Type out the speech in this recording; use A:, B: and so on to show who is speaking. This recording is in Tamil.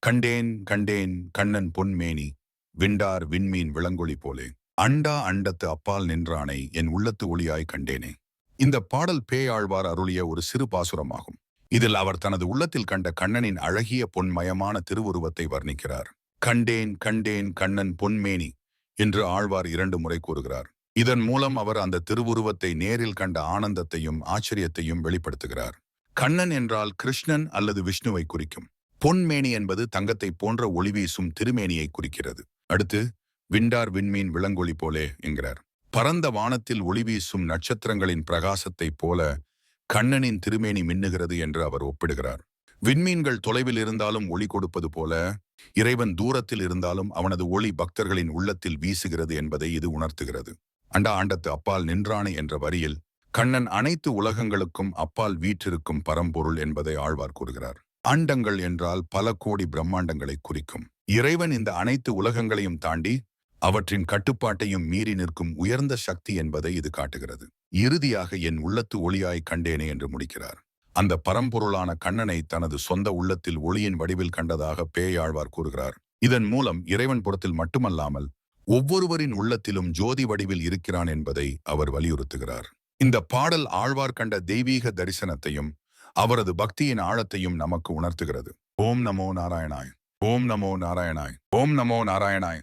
A: கண்டேன் கண்டேன் கண்ணன் பொன்மேனி விண்டார் விண்மீன் விளங்கொளி போலே அண்டா அண்டத்து அப்பால் நின்றானை என் உள்ளத்து ஒளியாய் கண்டேனே. இந்த பாடல் பேயாழ்வார் அருளிய ஒரு சிறு பாசுரமாகும். இதில் அவர் தனது உள்ளத்தில் கண்ட கண்ணனின் அழகிய பொன்மயமான திருவுருவத்தை வர்ணிக்கிறார். கண்டேன் கண்டேன் கண்ணன் பொன்மேனி என்று ஆழ்வார் 2 முறை கூறுகிறார். இதன் மூலம் அவர் அந்த திருவுருவத்தை நேரில் கண்ட ஆனந்தத்தையும் ஆச்சரியத்தையும் வெளிப்படுத்துகிறார். கண்ணன் என்றால் கிருஷ்ணன் அல்லது விஷ்ணுவை குறிக்கும். பொன்மேனி என்பது தங்கத்தை போன்ற ஒளி வீசும் திருமேனியை குறிக்கிறது. அடுத்து விண்டார் விண்மீன் விளங்கொளி போலே என்கிறார். பரந்த வானத்தில் ஒளி வீசும் நட்சத்திரங்களின் பிரகாசத்தைப் போல கண்ணனின் திருமேனி மின்னுகிறது என்று அவர் ஒப்பிடுகிறார். விண்மீன்கள் தொலைவில் இருந்தாலும் ஒளி கொடுப்பது போல இறைவன் தூரத்தில் இருந்தாலும் அவனது ஒளி பக்தர்களின் உள்ளத்தில் வீசுகிறது என்பதை இது உணர்த்துகிறது. அண்டா ஆண்டத்து அப்பால் நின்றானே என்ற வரியில் கண்ணன் அனைத்து உலகங்களுக்கும் அப்பால் வீற்றிருக்கும் பரம்பொருள் என்பதை ஆழ்வார் கூறுகிறார். அண்டங்கள் என்றால் பல கோடி பிரம்மாண்டங்களை குறிக்கும். இறைவன் இந்த அனைத்து உலகங்களையும் தாண்டி அவற்றின் கட்டுப்பாட்டையும் மீறி நிற்கும் உயர்ந்த சக்தி என்பதை இது காட்டுகிறது. இறுதியாக என் உள்ளத்து ஒளியாய் கண்டேனே என்று முடிக்கிறார். அந்த பரம்பொருளான கண்ணனை தனது சொந்த உள்ளத்தில் ஒளியின் வடிவில் கண்டதாக பேயாழ்வார் கூறுகிறார். இதன் மூலம் இறைவன் புறத்தில் மட்டுமல்லாமல் ஒவ்வொருவரின் உள்ளத்திலும் ஜோதி வடிவில் இருக்கிறான் என்பதை அவர் வலியுறுத்துகிறார். இந்த பாடல் ஆழ்வார் கண்ட தெய்வீக தரிசனத்தையும் அவரது பக்தியின் ஆழத்தையும் நமக்கு உணர்த்துகிறது. ஓம் நமோ நாராயணாய். ஓம் நமோ நாராயணாய். ஓம் நமோ நாராயணாய்.